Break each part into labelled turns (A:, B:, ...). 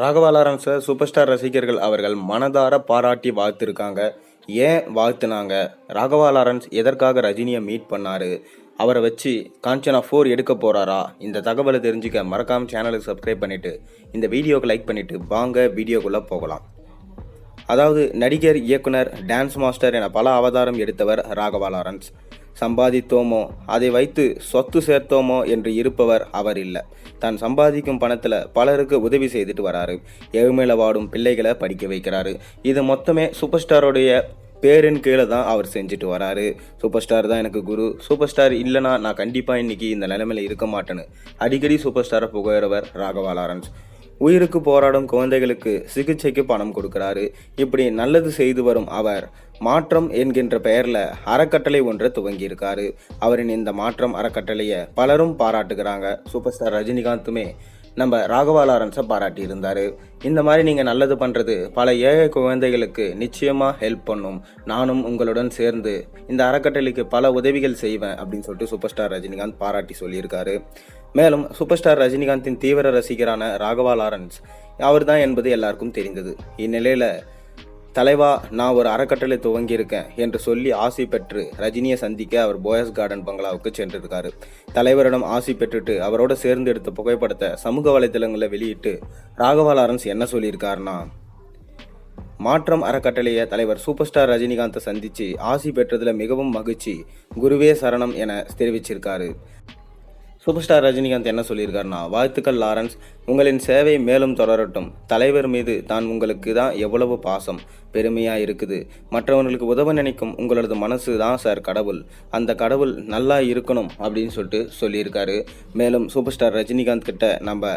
A: Raghava லாரன்ஸை super star ரசிகர்கள் அவர்கள் மனதார பாராட்டி வாழ்த்திருக்காங்க. ஏன் வாழ்த்துனாங்க? ராகவா லாரன்ஸ் எதற்காக ரஜினியை மீட் பண்ணாரு? அவரை வச்சு காஞ்சனா 4 எடுக்க போறாரா? இந்த தகவலை தெரிஞ்சுக்க மறக்காம சேனலுக்கு சப்ஸ்கிரைப் பண்ணிட்டு இந்த வீடியோக்கு லைக் பண்ணிட்டு வாங்க வீடியோக்குள்ள போகலாம். அதாவது நடிகர், இயக்குனர், டான்ஸ் மாஸ்டர் என பல அவதாரம் எடுத்தவர் ராகவா லாரன்ஸ். சம்பாதித்தோமோ அதை வைத்து சொத்து சேர்த்தோமோ என்று இருப்பவர் அவர் இல்லை. தான் சம்பாதிக்கும் பணத்தில் பலருக்கு உதவி செய்துட்டு வராரு. ஏழ்மையில வாடும் பிள்ளைகளை படிக்க வைக்கிறாரு. இது மொத்தமே சூப்பர் ஸ்டாரோடைய பேரின் கீழே தான் அவர் செஞ்சுட்டு வராரு. சூப்பர் ஸ்டார் தான் எனக்கு குரு, சூப்பர் ஸ்டார் இல்லைனா நான் கண்டிப்பாக இன்னைக்கு இந்த நிலைமையில இருக்க மாட்டேன்னு அடிக்கடி சூப்பர் ஸ்டாரை புகழவர் ராகவா லாரன்ஸ். உயிருக்கு போராடும் குழந்தைகளுக்கு சிகிச்சைக்கு பணம் கொடுக்கிறாரு. இப்படி நல்லது செய்து வரும் அவர் மாற்றம் என்கின்ற பெயரில் அறக்கட்டளை ஒன்றை துவங்கியிருக்காரு. அவரின் இந்த மாற்றம் அறக்கட்டளையை பலரும் பாராட்டுகிறாங்க. சூப்பர் ஸ்டார் ரஜினிகாந்துமே நம்ம ராகவா லாரன்ஸை பாராட்டி இருந்தார். இந்த மாதிரி நீங்கள் நல்லது பண்ணுறது பல ஏழை குழந்தைகளுக்கு நிச்சயமாக ஹெல்ப் பண்ணும். நானும் உங்களுடன் சேர்ந்து இந்த அறக்கட்டளைக்கு பல உதவிகள் செய்வேன் அப்படின்னு சொல்லிட்டு சூப்பர் ஸ்டார் ரஜினிகாந்த் பாராட்டி சொல்லியிருக்காரு. மேலும் சூப்பர் ஸ்டார் ரஜினிகாந்தின் தீவிர ரசிகரான ராகவா லாரன்ஸ் அவர் தான் என்பது எல்லாருக்கும் தெரிந்தது. இந்நிலையில் தலைவா, நான் ஒரு அறக்கட்டளை துவங்கியிருக்கேன் என்று சொல்லி ஆசை பெற்று ரஜினியை சந்திக்க அவர் போயஸ் கார்டன் பங்களாவுக்கு சென்றிருக்காரு. தலைவரிடம் ஆசை பெற்றுட்டு அவரோட சேர்ந்து எடுத்த புகைப்படத்தை சமூக வலைதளங்களில் வெளியிட்டு ராகவா லாரன்ஸ் என்ன சொல்லியிருக்காருன்னா, மாற்றம் அறக்கட்டளையை தலைவர் சூப்பர் ஸ்டார் ரஜினிகாந்தை சந்தித்து ஆசை பெற்றதில் மிகவும் மகிழ்ச்சி, குருவே சரணம் என தெரிவிச்சிருக்காரு. சூப்பர் ஸ்டார் ரஜினிகாந்த் என்ன சொல்லியிருக்காருன்னா, வாழ்த்துக்கள் லாரன்ஸ், உங்களின் சேவை மேலும் தொடரட்டும். தலைவர் மீது தான் உங்களுக்கு தான் எவ்வளவு பாசம், பெருமையாக இருக்குது. மற்றவர்களுக்கு உதவ நினைக்கும் உங்களது மனசு தான் சார் கடவுள். அந்த கடவுள் நல்லா இருக்கணும் அப்படின்னு சொல்லியிருக்காரு. மேலும் சூப்பர் ஸ்டார் ரஜினிகாந்த் கிட்ட நம்ம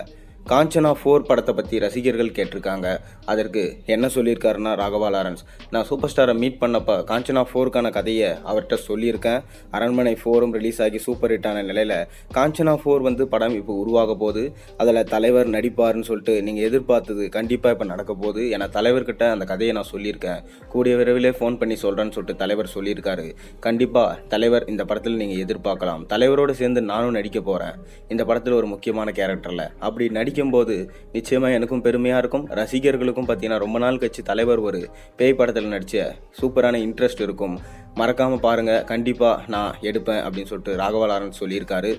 A: காஞ்சனா 4 படத்தை பற்றி ரசிகர்கள் கேட்டிருக்காங்க. அதற்கு என்ன சொல்லியிருக்காருன்னா ராகவா லாரன்ஸ், நான் சூப்பர் ஸ்டாரை மீட் பண்ணப்போ காஞ்சனா 4க்கான கதையை அவர்கிட்ட சொல்லியிருக்கேன். அரண்மனை 4ம் ரிலீஸ் ஆகி சூப்பர் ஹிட்டான நிலையில் காஞ்சனா 4 படம் இப்போ உருவாக போகுது. அதில் தலைவர் நடிப்பார்னு சொல்லிட்டு நீங்கள் எதிர்பார்த்தது கண்டிப்பாக இப்போ நடக்க போகுது. ஏன்னா தலைவர்கிட்ட அந்த கதையை நான் சொல்லியிருக்கேன். கூடிய விரைவிலே ஃபோன் பண்ணி சொல்கிறேன்னு சொல்லிட்டு தலைவர் சொல்லியிருக்காரு. கண்டிப்பாக தலைவர் இந்த படத்தில் நீங்கள் எதிர்பார்க்கலாம். தலைவரோடு சேர்ந்து நானும் நடிக்க போகிறேன் இந்த படத்தில் ஒரு முக்கியமான கேரக்டரில். அப்படி போது நிச்சயமா எனக்கும் பெருமையா இருக்கும். ரசிகர்களுக்கும் பார்த்தீங்கன்னா ரொம்ப நாள் கழிச்சு தலைவர் ஒரு பேய் படத்தில் நடிச்ச சூப்பரான இன்ட்ரெஸ்ட் இருக்கும். மறக்காம பாருங்க, கண்டிப்பா நான் எடுப்பேன் அப்படின்னு சொல்லிட்டு ராகவா லாரன்ஸ் சொல்லியிருக்காரு.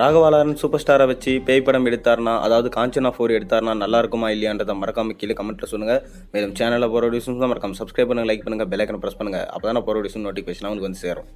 A: ராகவா லாரன்ஸ் சூப்பர் ஸ்டாரை வச்சு பேய் படம் எடுத்தார்னா, அதாவது காஞ்சனா 4 எடுத்தார்னா நல்லா இருக்குமா இல்லையான்றதை மறக்காம கீழே கமெண்ட்ல சொல்லுங்க. மேலும் சேனலில் போகிற வீடியோஸ் மறக்காம சப்ஸ்கிரைப் பண்ணுங்க, லைக் பண்ணுங்க, பெல் ஐக்கனை பிரஸ் பண்ணுங்க. அப்பதான் போகிற வீடியோஸ் நோட்டிஃபிகேஷன் உங்களுக்கு வந்து சேரும்.